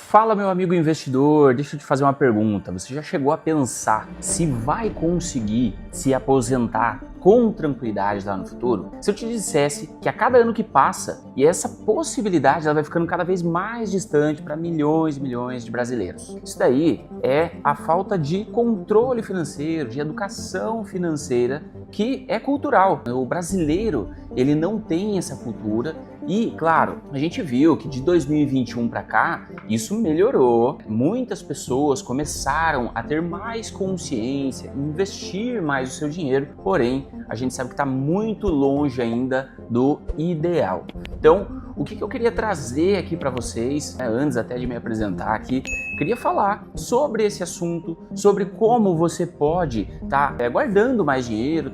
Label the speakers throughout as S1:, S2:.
S1: Fala, meu amigo investidor, deixa eu te fazer uma pergunta. Você já chegou a pensar se vai conseguir se aposentar com tranquilidade lá no futuro? Se eu te dissesse que a cada ano que passa, e essa possibilidade ela vai ficando cada vez mais distante para milhões e milhões de brasileiros. Isso daí é a falta de controle financeiro, de educação financeira, que é cultural. O brasileiro, ele não tem essa cultura. E, claro, a gente viu que de 2021 para cá, isso melhorou. Muitas pessoas começaram a ter mais consciência, investir mais o seu dinheiro, porém, a gente sabe que está muito longe ainda do ideal. Então, o que eu queria trazer aqui para vocês, antes até de me apresentar aqui, queria falar sobre esse assunto, sobre como você pode estar guardando mais dinheiro,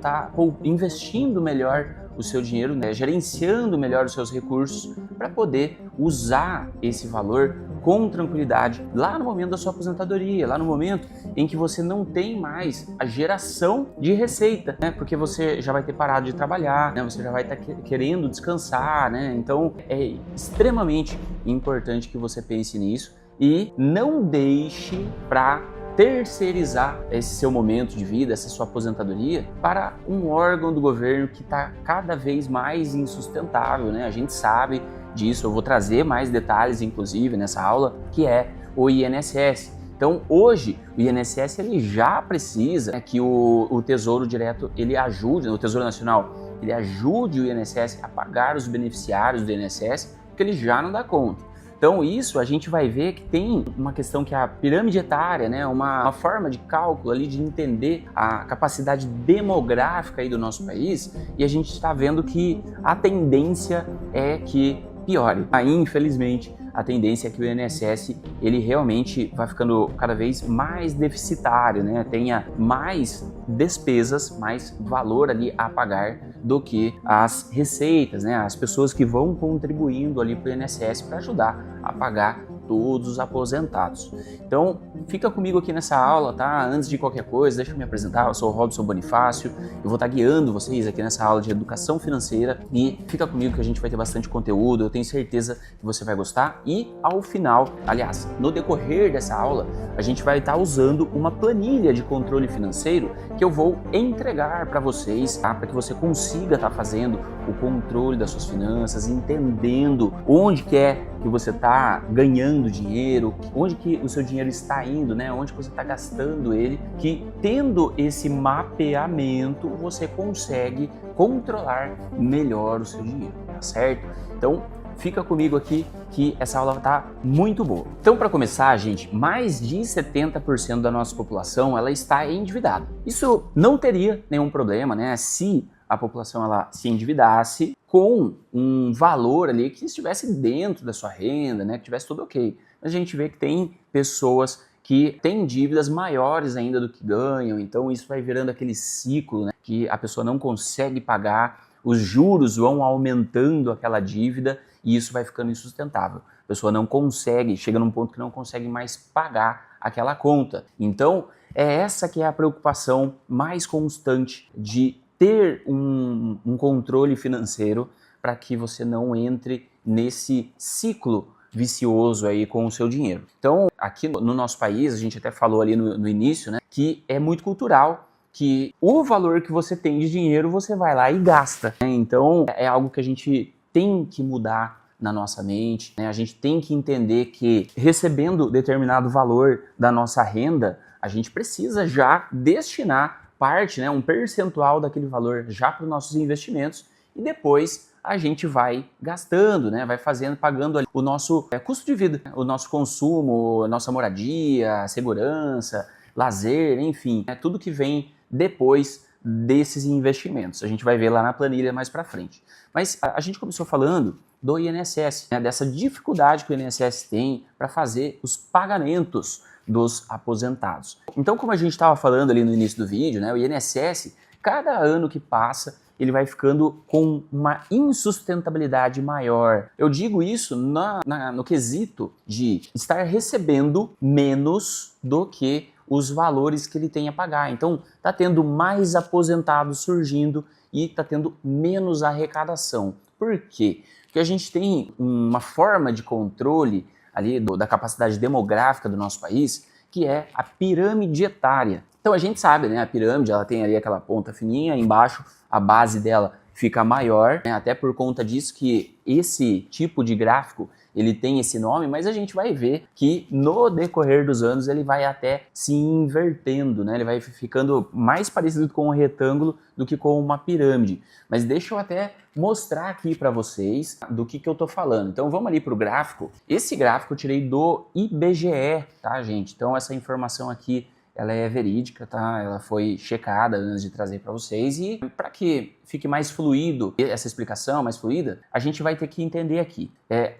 S1: investindo melhor o seu dinheiro, gerenciando melhor os seus recursos para poder usar esse valor com tranquilidade lá no momento da sua aposentadoria, lá no momento em que você não tem mais a geração de receita, porque você já vai ter parado de trabalhar, você já vai estar querendo descansar, Então é extremamente importante que você pense nisso e não deixe para terceirizar esse seu momento de vida, essa sua aposentadoria, para um órgão do governo que está cada vez mais insustentável, A gente sabe disso, eu vou trazer mais detalhes, inclusive, nessa aula, que é o INSS. Então, hoje, o INSS ele já precisa que o Tesouro Direto ele ajude, o Tesouro Nacional, ele ajude o INSS a pagar os beneficiários do INSS, porque ele já não dá conta. Então isso a gente vai ver que tem uma questão que é a pirâmide etária, uma forma de cálculo ali de entender a capacidade demográfica aí do nosso país, e a gente está vendo que a tendência é que piore. Aí, infelizmente, a tendência é que o INSS ele realmente vai ficando cada vez mais deficitário, tenha mais despesas, mais valor ali a pagar do que as receitas, as pessoas que vão contribuindo ali para o INSS para ajudar a pagar todos os aposentados. Então, fica comigo aqui nessa aula, tá? Antes de qualquer coisa, deixa eu me apresentar, eu sou o Robson Bonifácio, eu vou estar guiando vocês aqui nessa aula de educação financeira e fica comigo que a gente vai ter bastante conteúdo, eu tenho certeza que você vai gostar e ao final, aliás, no decorrer dessa aula, a gente vai estar usando uma planilha de controle financeiro que eu vou entregar para vocês, para que você consiga estar fazendo o controle das suas finanças, entendendo onde que é que você está ganhando dinheiro, onde que o seu dinheiro está indo, onde que você está gastando ele, que tendo esse mapeamento, você consegue controlar melhor o seu dinheiro, tá certo? Então, fica comigo aqui que essa aula está muito boa. Então, para começar, gente, mais de 70% da nossa população ela está endividada. Isso não teria nenhum problema, se a população ela se endividasse com um valor ali que estivesse dentro da sua renda, que estivesse tudo ok. Mas a gente vê que tem pessoas que têm dívidas maiores ainda do que ganham, então isso vai virando aquele ciclo, que a pessoa não consegue pagar, os juros vão aumentando aquela dívida e isso vai ficando insustentável. A pessoa não consegue, chega num ponto que não consegue mais pagar aquela conta. Então, é essa que é a preocupação mais constante de ter um controle financeiro para que você não entre nesse ciclo vicioso aí com o seu dinheiro. Então, aqui no nosso país, a gente até falou ali no início, que é muito cultural, que o valor que você tem de dinheiro você vai lá e gasta. Então, é algo que a gente tem que mudar na nossa mente, A gente tem que entender que recebendo determinado valor da nossa renda, a gente precisa já destinar parte, um percentual daquele valor já para os nossos investimentos e depois a gente vai gastando, vai pagando ali o nosso custo de vida, o nosso consumo, a nossa moradia, segurança, lazer, enfim, tudo que vem depois desses investimentos. A gente vai ver lá na planilha mais para frente. Mas a gente começou falando do INSS, dessa dificuldade que o INSS tem para fazer os pagamentos dos aposentados. Então, como a gente estava falando ali no início do vídeo, o INSS, cada ano que passa, ele vai ficando com uma insustentabilidade maior. Eu digo isso no quesito de estar recebendo menos do que os valores que ele tem a pagar. Então, está tendo mais aposentados surgindo e está tendo menos arrecadação. Por quê? Porque a gente tem uma forma de controle ali da capacidade demográfica do nosso país, que é a pirâmide etária. Então a gente sabe, né, a pirâmide ela tem ali aquela ponta fininha, embaixo a base dela fica maior, né, até por conta disso que esse tipo de gráfico ele tem esse nome, mas a gente vai ver que no decorrer dos anos ele vai até se invertendo, né? Ele vai ficando mais parecido com um retângulo do que com uma pirâmide. Mas deixa eu até mostrar aqui para vocês do que eu tô falando. Então vamos ali para o gráfico. Esse gráfico eu tirei do IBGE, tá, gente? Então essa informação aqui ela é verídica, tá? Ela foi checada antes de trazer para vocês e para que fique mais fluido essa explicação, mais fluida, a gente vai ter que entender aqui.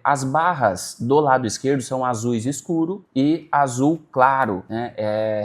S1: As barras do lado esquerdo são azuis escuro e azul claro, né?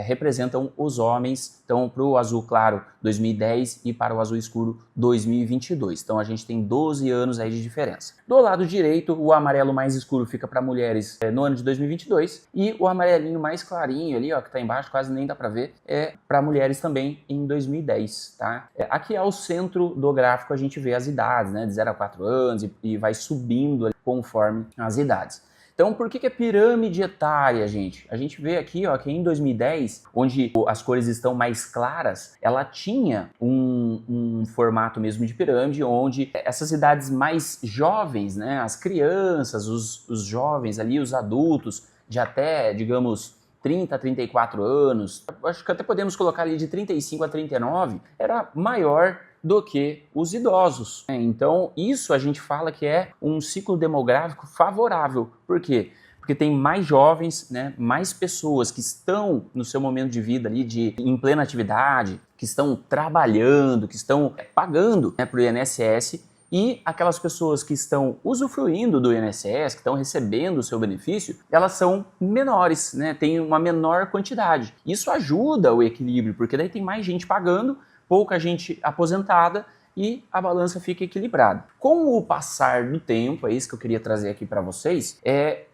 S1: Representam os homens. Então, para o azul claro 2010 e para o azul escuro 2022. Então, a gente tem 12 anos aí de diferença. Do lado direito, o amarelo mais escuro fica para mulheres no ano de 2022 e o amarelinho mais clarinho ali, ó, que está embaixo, quase nem dá para ver, é para mulheres também em 2010, tá? Aqui ao centro do gráfico a gente vê as idades, né, de 0 a 4 anos e vai subindo ali conforme as idades. Então, por que é pirâmide etária, gente? A gente vê aqui, ó, que em 2010, onde as cores estão mais claras, ela tinha um formato mesmo de pirâmide, onde essas idades mais jovens, né, as crianças, os jovens ali, os adultos, de até, digamos, 30 a 34 anos, acho que até podemos colocar ali de 35 a 39, era maior do que os idosos. Então, isso a gente fala que é um ciclo demográfico favorável. Por quê? Porque tem mais jovens, né, mais pessoas que estão no seu momento de vida ali, em plena atividade, que estão trabalhando, que estão pagando, né, para o INSS, e aquelas pessoas que estão usufruindo do INSS, que estão recebendo o seu benefício, elas são menores, né? Tem uma menor quantidade. Isso ajuda o equilíbrio, porque daí tem mais gente pagando, pouca gente aposentada e a balança fica equilibrada. Com o passar do tempo, é isso que eu queria trazer aqui para vocês,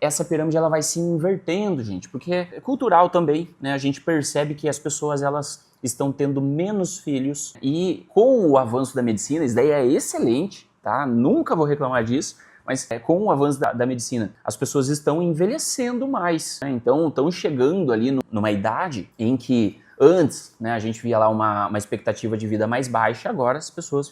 S1: essa pirâmide ela vai se invertendo, gente, porque é cultural também, né? A gente percebe que as pessoas elas estão tendo menos filhos e com o avanço da medicina, isso daí é excelente, tá? Nunca vou reclamar disso, mas com o avanço da medicina, as pessoas estão envelhecendo mais, né? Então estão chegando ali numa idade em que antes, né, a gente via lá uma expectativa de vida mais baixa, agora as pessoas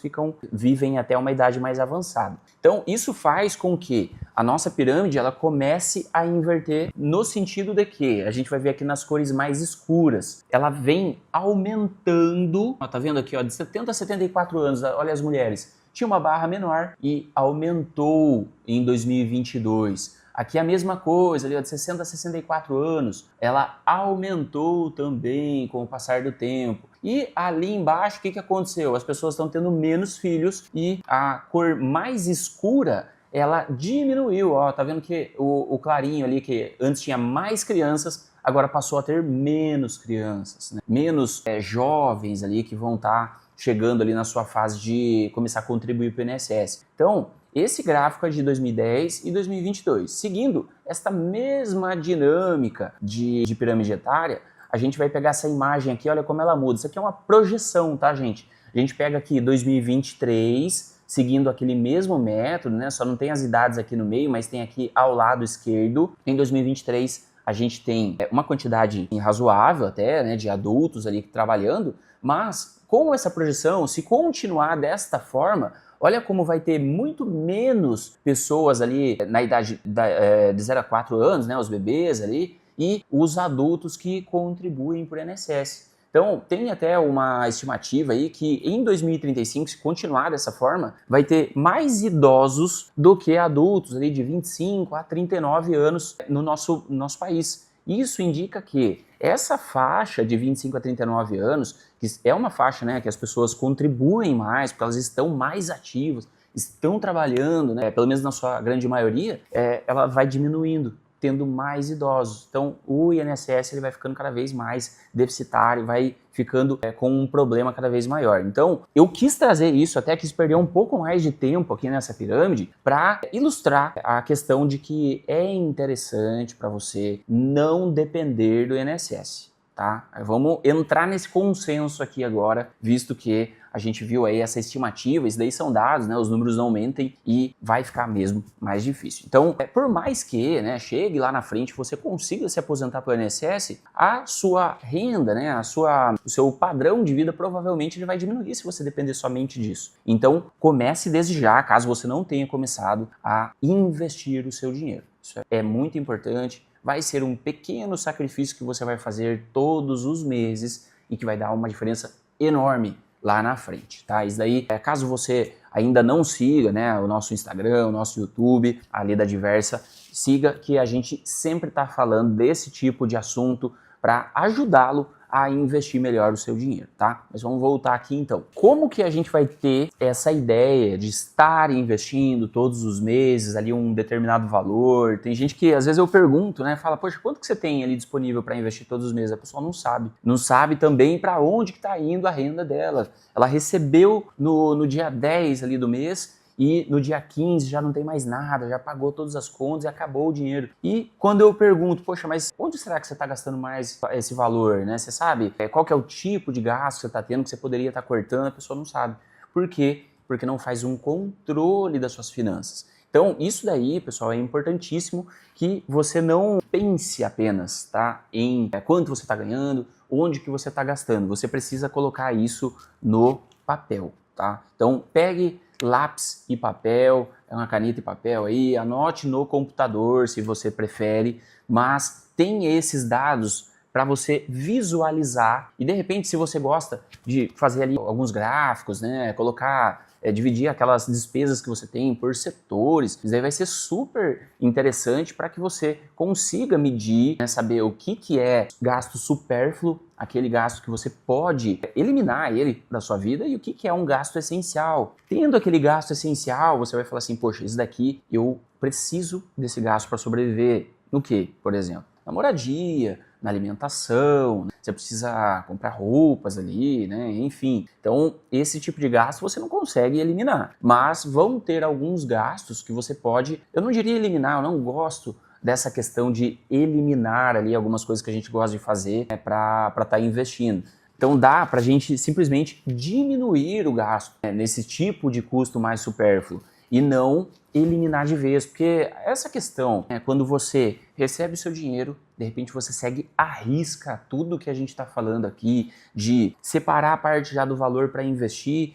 S1: vivem até uma idade mais avançada. Então isso faz com que a nossa pirâmide ela comece a inverter no sentido de que, a gente vai ver aqui nas cores mais escuras, ela vem aumentando, ó, tá vendo aqui, ó, de 70 a 74 anos, olha as mulheres, tinha uma barra menor e aumentou em 2022. Aqui a mesma coisa, ali, ó, de 60 a 64 anos, ela aumentou também com o passar do tempo. E ali embaixo, o que aconteceu? As pessoas estão tendo menos filhos e a cor mais escura, ela diminuiu. Ó, tá vendo que o clarinho ali, que antes tinha mais crianças, agora passou a ter menos crianças, né? Menos jovens ali que vão estar chegando ali na sua fase de começar a contribuir para o INSS. Então, esse gráfico é de 2010 e 2022. Seguindo esta mesma dinâmica de pirâmide etária, a gente vai pegar essa imagem aqui, olha como ela muda. Isso aqui é uma projeção, tá, gente? A gente pega aqui 2023, seguindo aquele mesmo método, né? Só não tem as idades aqui no meio, mas tem aqui ao lado esquerdo. Em 2023, a gente tem uma quantidade razoável até, né, de adultos ali trabalhando, mas com essa projeção, se continuar desta forma, olha como vai ter muito menos pessoas ali na idade de 0 a 4 anos, né, os bebês ali, e os adultos que contribuem para o INSS. Então, tem até uma estimativa aí que em 2035, se continuar dessa forma, vai ter mais idosos do que adultos ali de 25 a 39 anos no nosso país. Isso indica que essa faixa de 25 a 39 anos, que é uma faixa, né, que as pessoas contribuem mais, porque elas estão mais ativas, estão trabalhando, né, pelo menos na sua grande maioria, ela vai diminuindo, tendo mais idosos. Então o INSS ele vai ficando cada vez mais deficitário, vai ficando com um problema cada vez maior. Então eu quis trazer isso, até quis perder um pouco mais de tempo aqui nessa pirâmide para ilustrar a questão de que é interessante para você não depender do INSS. tá? Vamos entrar nesse consenso aqui agora, visto que a gente viu aí essa estimativa, isso daí são dados, né? Os números não mentem e vai ficar mesmo mais difícil. Então, por mais que, né, chegue lá na frente, você consiga se aposentar pelo INSS, a sua renda, né, o seu padrão de vida provavelmente ele vai diminuir se você depender somente disso. Então, comece desde já, caso você não tenha começado a investir o seu dinheiro. Isso é muito importante. Vai ser um pequeno sacrifício que você vai fazer todos os meses e que vai dar uma diferença enorme lá na frente, tá? Isso daí, caso você ainda não siga, né, o nosso Instagram, o nosso YouTube, ali da Diversa, siga que a gente sempre está falando desse tipo de assunto para ajudá-lo a investir melhor o seu dinheiro, tá? Mas vamos voltar aqui então. Como que a gente vai ter essa ideia de estar investindo todos os meses ali um determinado valor? Tem gente que às vezes eu pergunto, né? Fala, poxa, quanto que você tem ali disponível para investir todos os meses? A pessoa não sabe. Não sabe também para onde que está indo a renda dela. Ela recebeu no dia 10 ali do mês, e no dia 15 já não tem mais nada, já pagou todas as contas e acabou o dinheiro. E quando eu pergunto, poxa, mas onde será que você está gastando mais esse valor, né? Você sabe qual que é o tipo de gasto que você está tendo, que você poderia estar cortando, a pessoa não sabe. Por quê? Porque não faz um controle das suas finanças. Então, isso daí, pessoal, é importantíssimo que você não pense apenas, tá, em quanto você está ganhando, onde que você está gastando. Você precisa colocar isso no papel, tá? Então, pegue lápis e papel, uma caneta e papel aí, anote no computador se você prefere, mas tem esses dados para você visualizar e de repente se você gosta de fazer ali alguns gráficos, né, colocar, dividir aquelas despesas que você tem por setores, isso aí vai ser super interessante para que você consiga medir, né, saber o que é gasto supérfluo, aquele gasto que você pode eliminar ele da sua vida e o que é um gasto essencial. Tendo aquele gasto essencial, você vai falar assim, poxa, isso daqui eu preciso desse gasto para sobreviver. No que, por exemplo? Na moradia, na alimentação, né? Você precisa comprar roupas ali, né? Enfim. Então, esse tipo de gasto você não consegue eliminar. Mas vão ter alguns gastos que você pode, eu não diria eliminar, eu não gosto dessa questão de eliminar ali algumas coisas que a gente gosta de fazer, né, para estar investindo. Então dá para a gente simplesmente diminuir o gasto, né, nesse tipo de custo mais supérfluo e não eliminar de vez, porque essa questão, né, quando você recebe o seu dinheiro, de repente você segue à risca tudo que a gente está falando aqui, de separar a parte já do valor para investir,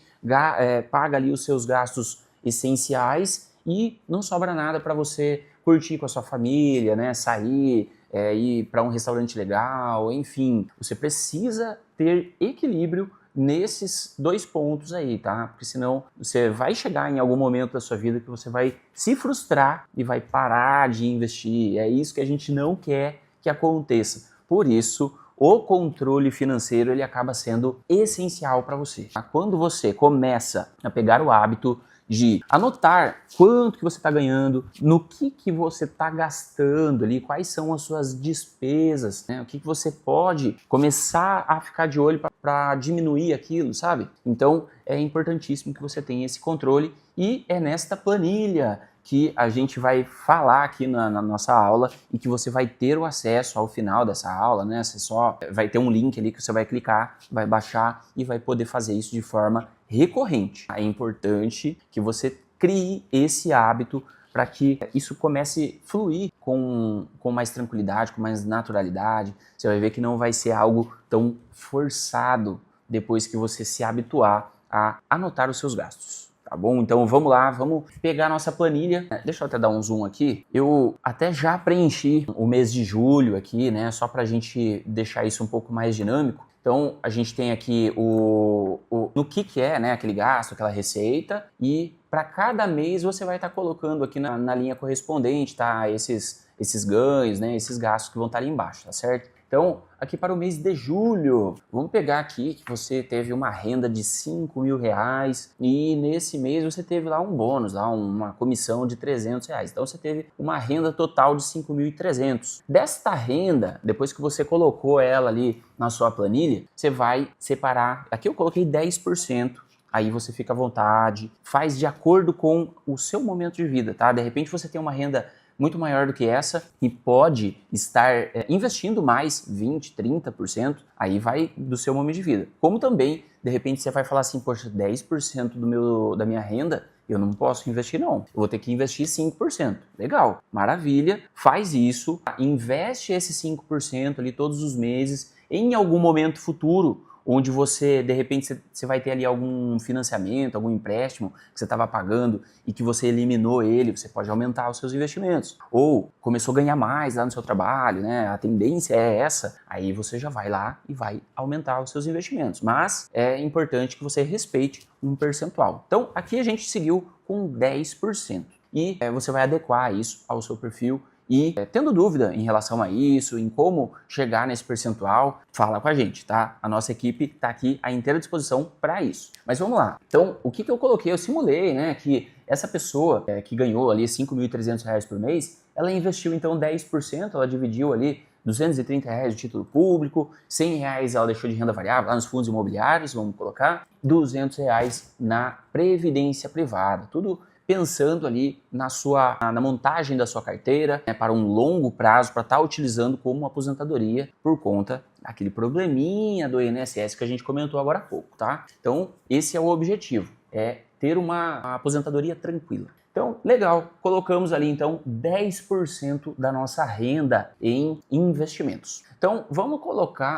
S1: paga ali os seus gastos essenciais e não sobra nada para você curtir com a sua família, né, sair, ir para um restaurante legal, enfim. Você precisa ter equilíbrio nesses dois pontos aí, tá? Porque senão você vai chegar em algum momento da sua vida que você vai se frustrar e vai parar de investir. É isso que a gente não quer que aconteça. Por isso, o controle financeiro ele acaba sendo essencial para você. Quando você começa a pegar o hábito de anotar quanto que você está ganhando, no que você está gastando ali, quais são as suas despesas, né? O que você pode começar a ficar de olho para diminuir aquilo, sabe? Então é importantíssimo que você tenha esse controle e é nesta planilha que a gente vai falar aqui na nossa aula e que você vai ter o acesso ao final dessa aula, né? Você só vai ter um link ali que você vai clicar, vai baixar e vai poder fazer isso de forma recorrente. É importante que você crie esse hábito para que isso comece a fluir com mais tranquilidade, com mais naturalidade. Você vai ver que não vai ser algo tão forçado depois que você se habituar a anotar os seus gastos. Tá bom? Então vamos lá, vamos pegar a nossa planilha. Deixa eu até dar um zoom aqui. Eu até já preenchi o mês de julho aqui, né? Só para a gente deixar isso um pouco mais dinâmico. Então a gente tem aqui no que é, né, aquele gasto, aquela receita, e para cada mês você vai estar colocando aqui na linha correspondente, tá? Esses ganhos, né? Esses gastos que vão estar ali embaixo, tá certo? Então, aqui para o mês de julho, vamos pegar aqui que você teve uma renda de R$5.000 e nesse mês você teve lá um bônus, lá uma comissão de R$300. Então você teve uma renda total de 5.300. Desta renda, depois que você colocou ela ali na sua planilha, você vai separar, aqui eu coloquei 10%. Aí você fica à vontade, faz de acordo com o seu momento de vida, tá? De repente você tem uma renda muito maior do que essa e pode estar investindo mais 20, 30%, aí vai do seu momento de vida. Como também, de repente, você vai falar assim, poxa, 10% da minha renda eu não posso investir não, eu vou ter que investir 5%. Legal, maravilha, faz isso, investe esse 5% ali todos os meses em algum momento futuro, onde você, de repente, você vai ter ali algum financiamento, algum empréstimo que você estava pagando e que você eliminou ele, você pode aumentar os seus investimentos. Ou começou a ganhar mais lá no seu trabalho, né? A tendência é essa, aí você já vai lá e vai aumentar os seus investimentos. Mas é importante que você respeite um percentual. Então, aqui a gente seguiu com 10%. E você vai adequar isso ao seu perfil. E tendo dúvida em relação a isso, em como chegar nesse percentual, fala com a gente, tá? A nossa equipe está aqui à inteira disposição para isso. Mas vamos lá. Então, o que eu coloquei? Eu simulei, né, que essa pessoa que ganhou ali R$ 5.300 por mês, ela investiu então 10%, ela dividiu ali R$ 230 de título público, R$ 100 ela deixou de renda variável lá nos fundos imobiliários, vamos colocar, R$ 200 na previdência privada, tudo pensando ali na montagem da sua carteira, né, para um longo prazo, para estar utilizando como aposentadoria por conta daquele probleminha do INSS que a gente comentou agora há pouco, tá? Então, esse é o objetivo, é ter uma aposentadoria tranquila. Então, legal, colocamos ali então 10% da nossa renda em investimentos. Então, vamos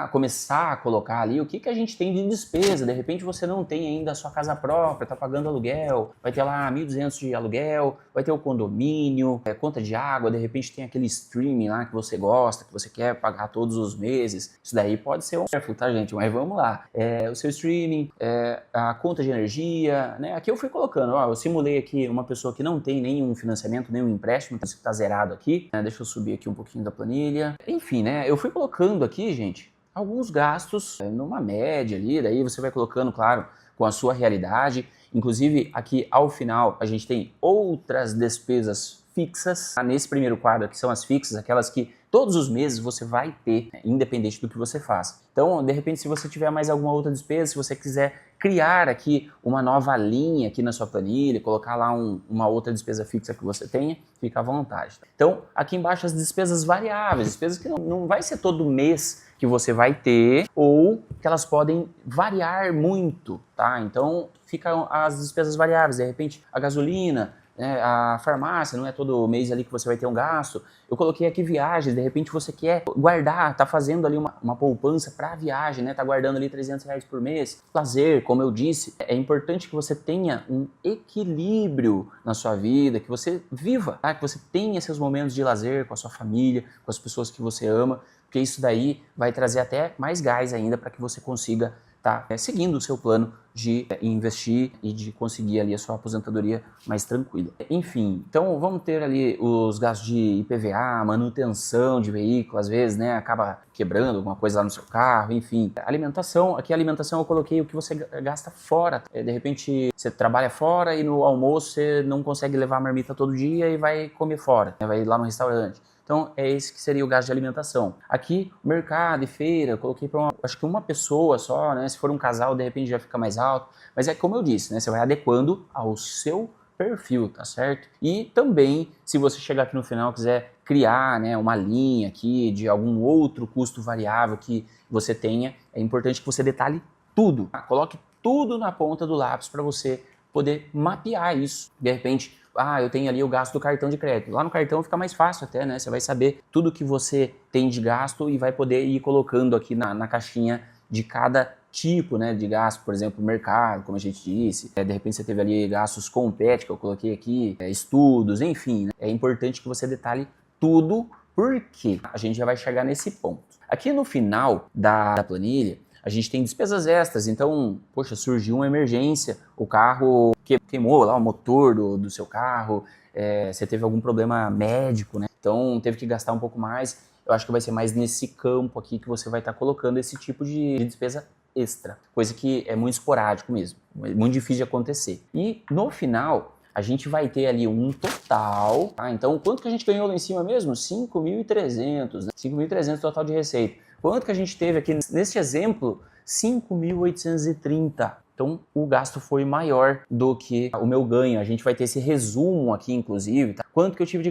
S1: começar a colocar ali o que a gente tem de despesa. De repente você não tem ainda a sua casa própria, está pagando aluguel, vai ter lá 1.200 de aluguel, vai ter o condomínio, conta de água, de repente tem aquele streaming lá que você gosta, que você quer pagar todos os meses. Isso daí pode ser um perfil, tá, gente? Mas vamos lá. O seu streaming, a conta de energia, né? Aqui eu fui colocando, ó, eu simulei aqui uma pessoa que não tem nenhum financiamento, nenhum empréstimo, isso que está zerado aqui. Deixa eu subir aqui um pouquinho da planilha. Enfim, né? Eu fui colocando aqui, gente, alguns gastos numa média ali, daí você vai colocando, claro, com a sua realidade. Inclusive, aqui ao final, a gente tem outras despesas fixas. Nesse primeiro quadro aqui são as fixas, aquelas que todos os meses você vai ter, independente do que você faça. Então, de repente, se você tiver mais alguma outra despesa, se você quiser criar aqui uma nova linha aqui na sua planilha, colocar lá uma outra despesa fixa que você tenha, fica à vontade. Então, aqui embaixo as despesas variáveis, despesas que não vai ser todo mês que você vai ter, ou que elas podem variar muito, tá? Então, ficam as despesas variáveis, de repente a gasolina, a farmácia, não é todo mês ali que você vai ter um gasto. Eu coloquei aqui viagens, de repente você quer guardar, tá fazendo ali uma poupança para viagem, né? Tá guardando ali R$300 por mês. Lazer, como eu disse, é importante que você tenha um equilíbrio na sua vida, que você viva, tá? Que você tenha seus momentos de lazer com a sua família, com as pessoas que você ama, porque isso daí vai trazer até mais gás ainda para que você consiga estar seguindo o seu plano de investir e de conseguir ali a sua aposentadoria mais tranquila. Enfim, então vamos ter ali os gastos de IPVA, manutenção de veículo, às vezes, né, acaba quebrando alguma coisa lá no seu carro, enfim. Alimentação, aqui a alimentação eu coloquei o que você gasta fora. De repente você trabalha fora e no almoço você não consegue levar a marmita todo dia e vai comer fora, né, vai ir lá no restaurante. Então, é esse que seria o gasto de alimentação. Aqui, mercado e feira, eu coloquei para acho que uma pessoa só, né? Se for um casal, de repente já fica mais alto. Mas é como eu disse, né? Você vai adequando ao seu perfil, tá certo? E também, se você chegar aqui no final e quiser criar, né, uma linha aqui de algum outro custo variável que você tenha, é importante que você detalhe tudo. Tá? Coloque tudo na ponta do lápis para você poder mapear isso. De repente, eu tenho ali o gasto do cartão de crédito. Lá no cartão fica mais fácil até, né? Você vai saber tudo que você tem de gasto e vai poder ir colocando aqui na caixinha de cada tipo, né, de gasto. Por exemplo, mercado, como a gente disse. De repente você teve ali gastos com o pet, que eu coloquei aqui, estudos, enfim. Né? É importante que você detalhe tudo, porque a gente já vai chegar nesse ponto. Aqui no final da planilha, a gente tem despesas extras, então, poxa, surgiu uma emergência, o carro queimou lá o motor do seu carro, você teve algum problema médico, né? Então teve que gastar um pouco mais. Eu acho que vai ser mais nesse campo aqui que você vai estar colocando esse tipo de despesa extra, coisa que é muito esporádico mesmo, é muito difícil de acontecer. E no final, a gente vai ter ali um total, tá? Então quanto que a gente ganhou lá em cima mesmo? 5.300, né? 5.300 total de receita. Quanto que a gente teve aqui nesse exemplo? 5.830, Então o gasto foi maior do que o meu ganho. A gente vai ter esse resumo aqui, inclusive, tá? Quanto que eu tive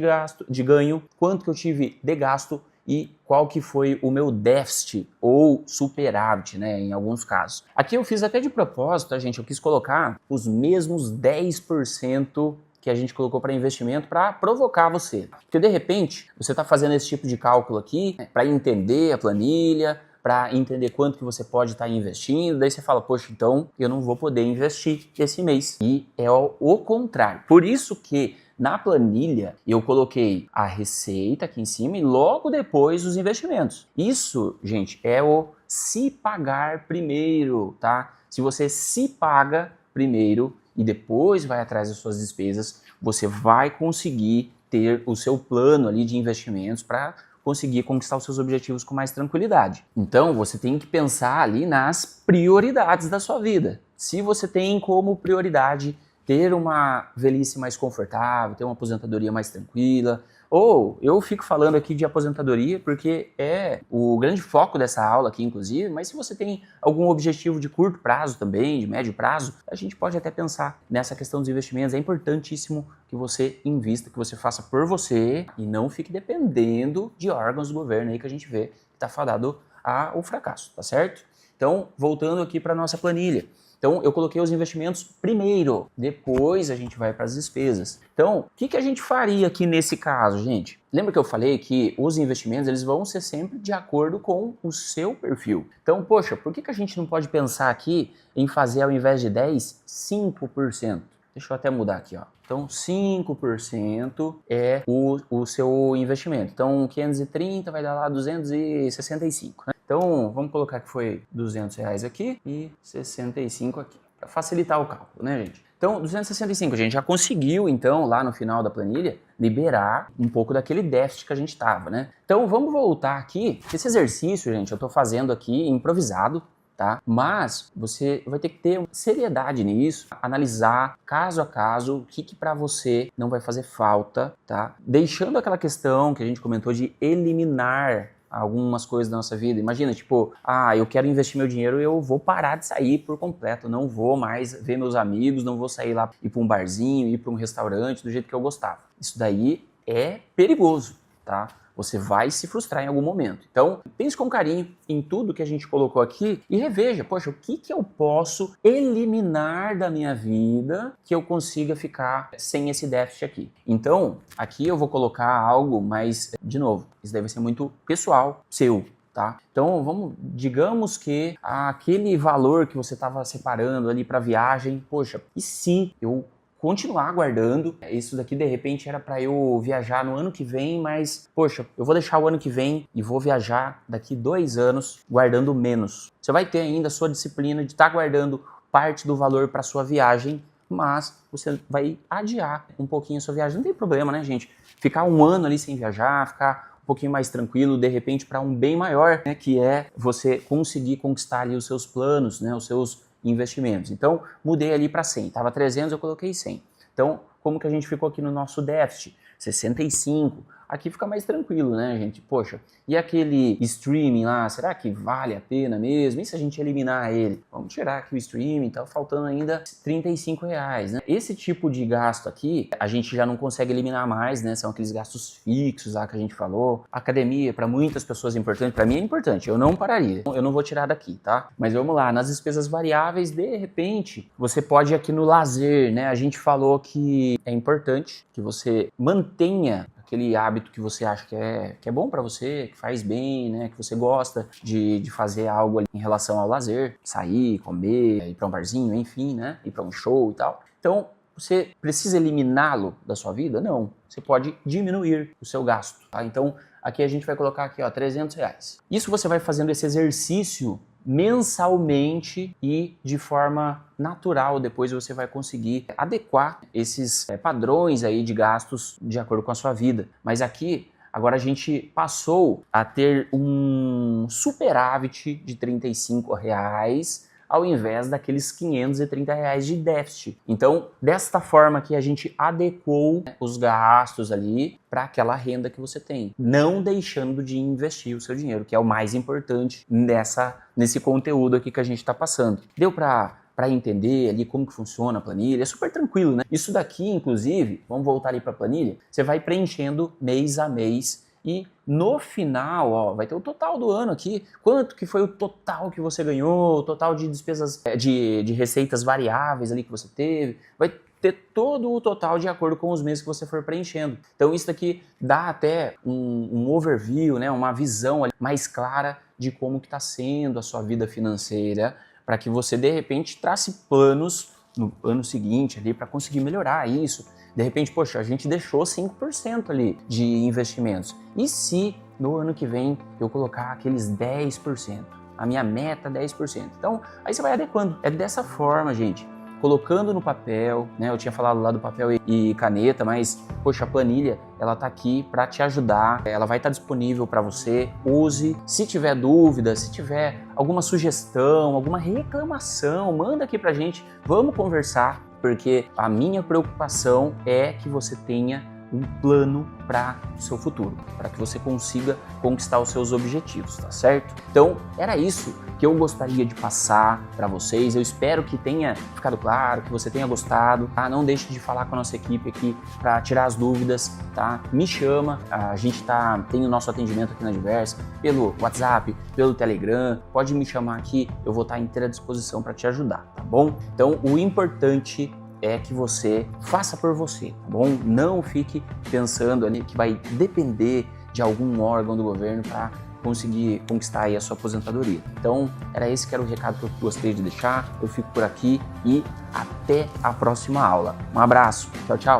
S1: de ganho, quanto que eu tive de gasto e qual que foi o meu déficit ou superávit, né, em alguns casos. Aqui eu fiz até de propósito, tá, gente? Eu quis colocar os mesmos 10% que a gente colocou para investimento para provocar você. Porque de repente, você está fazendo esse tipo de cálculo aqui, né, para entender a planilha, para entender quanto que você pode estar investindo, daí você fala, poxa, então eu não vou poder investir esse mês. E é o contrário. Por isso que na planilha eu coloquei a receita aqui em cima e logo depois os investimentos. Isso, gente, é o se pagar primeiro, tá? Se você se paga primeiro e depois vai atrás das suas despesas, você vai conseguir ter o seu plano ali de investimentos para conseguir conquistar os seus objetivos com mais tranquilidade. Então, você tem que pensar ali nas prioridades da sua vida. Se você tem como prioridade ter uma velhice mais confortável, ter uma aposentadoria mais tranquila, ou eu fico falando aqui de aposentadoria porque é o grande foco dessa aula aqui, inclusive, mas se você tem algum objetivo de curto prazo também, de médio prazo, a gente pode até pensar nessa questão dos investimentos. É importantíssimo que você invista, que você faça por você e não fique dependendo de órgãos do governo aí que a gente vê que está fadado ao fracasso, tá certo? Então, voltando aqui para a nossa planilha. Então, eu coloquei os investimentos primeiro, depois a gente vai para as despesas. Então, o que a gente faria aqui nesse caso, gente? Lembra que eu falei que os investimentos eles vão ser sempre de acordo com o seu perfil. Então, poxa, por que a gente não pode pensar aqui em fazer ao invés de 10, 5%? Deixa eu até mudar aqui, ó. Então, 5% é o seu investimento. Então, 530 vai dar lá 265, né? Então, vamos colocar que foi R$200 aqui e 65 aqui, para facilitar o cálculo, né, gente? Então, 265, a gente já conseguiu, então, lá no final da planilha, liberar um pouco daquele déficit que a gente estava, né? Então, vamos voltar aqui. Esse exercício, gente, eu estou fazendo aqui improvisado, tá? Mas você vai ter que ter seriedade nisso, analisar caso a caso o que para você não vai fazer falta, tá? Deixando aquela questão que a gente comentou de eliminar algumas coisas da nossa vida. Imagina, tipo, eu quero investir meu dinheiro, eu vou parar de sair por completo, não vou mais ver meus amigos, não vou sair lá, ir para um barzinho, ir para um restaurante do jeito que eu gostava. Isso daí é perigoso, tá? Você vai se frustrar em algum momento. Então, pense com carinho em tudo que a gente colocou aqui e reveja, poxa, o que eu posso eliminar da minha vida que eu consiga ficar sem esse déficit aqui. Então, aqui eu vou colocar algo, mas, de novo, isso deve ser muito pessoal, seu. Tá? Então, digamos que aquele valor que você estava separando ali para viagem, poxa, e se eu continuar guardando, isso daqui de repente era para eu viajar no ano que vem, mas poxa, eu vou deixar o ano que vem e vou viajar daqui 2 anos guardando menos. Você vai ter ainda a sua disciplina de estar guardando parte do valor para sua viagem, mas você vai adiar um pouquinho a sua viagem. Não tem problema, né, gente? Ficar um ano ali sem viajar, ficar um pouquinho mais tranquilo, de repente para um bem maior, né, que é você conseguir conquistar ali os seus planos, né, os seus investimentos. Então, mudei ali para 100. Tava 300, eu coloquei 100. Então, como que a gente ficou aqui no nosso déficit? 65. Aqui fica mais tranquilo, né, gente? Poxa, e aquele streaming lá, será que vale a pena mesmo? E se a gente eliminar ele? Vamos tirar aqui o streaming, tá faltando ainda R$35, né? Esse tipo de gasto aqui, a gente já não consegue eliminar mais, né? São aqueles gastos fixos lá que a gente falou. Academia, para muitas pessoas é importante, para mim é importante, eu não pararia. Eu não vou tirar daqui, tá? Mas vamos lá, nas despesas variáveis, de repente, você pode ir aqui no lazer, né? A gente falou que é importante que você mantenha aquele hábito que você acha que é bom para você, que faz bem, né? Que você gosta de fazer algo ali em relação ao lazer, sair, comer, ir para um barzinho, enfim, né? Ir para um show e tal. Então, você precisa eliminá-lo da sua vida? Não. Você pode diminuir o seu gasto, tá? Então, aqui a gente vai colocar aqui, ó, R$300. Isso você vai fazendo esse exercício mensalmente e de forma natural, depois você vai conseguir adequar esses padrões aí de gastos de acordo com a sua vida. Mas aqui, agora a gente passou a ter um superávit de R$35 ao invés daqueles R$530 de déficit. Então, desta forma que a gente adequou os gastos ali para aquela renda que você tem, não deixando de investir o seu dinheiro, que é o mais importante nesse conteúdo aqui que a gente está passando. Deu para para entender ali como que funciona a planilha, é super tranquilo, né? Isso daqui, inclusive, vamos voltar ali para a planilha, você vai preenchendo mês a mês e no final, ó, vai ter o total do ano aqui, quanto que foi o total que você ganhou, o total de despesas, de receitas variáveis ali que você teve, vai ter todo o total de acordo com os meses que você for preenchendo. Então isso daqui dá até um overview, né, uma visão mais clara de como que está sendo a sua vida financeira, para que você de repente trace planos no ano seguinte ali para conseguir melhorar isso. De repente, poxa, a gente deixou 5% ali de investimentos. E se no ano que vem eu colocar aqueles 10%? A minha meta é 10%. Então, aí você vai adequando. É dessa forma, gente. Colocando no papel, né? Eu tinha falado lá do papel e caneta, mas, poxa, a planilha, ela tá aqui para te ajudar. Ela vai estar disponível para você. Use. Se tiver dúvida, se tiver alguma sugestão, alguma reclamação, manda aqui pra gente. Vamos conversar, porque a minha preocupação é que você tenha um plano para o seu futuro, para que você consiga conquistar os seus objetivos, tá certo? Então, era isso que eu gostaria de passar para vocês. Eu espero que tenha ficado claro, que você tenha gostado, tá? Não deixe de falar com a nossa equipe aqui para tirar as dúvidas, tá? Me chama, a gente tem o nosso atendimento aqui na Diversa, pelo WhatsApp, pelo Telegram, pode me chamar aqui, eu vou estar à inteira disposição para te ajudar, tá bom? Então, o importante é que você faça por você, tá bom? Não fique pensando ali que vai depender de algum órgão do governo para conseguir conquistar aí a sua aposentadoria. Então, era esse que era o recado que eu gostei de deixar. Eu fico por aqui e até a próxima aula. Um abraço, tchau, tchau!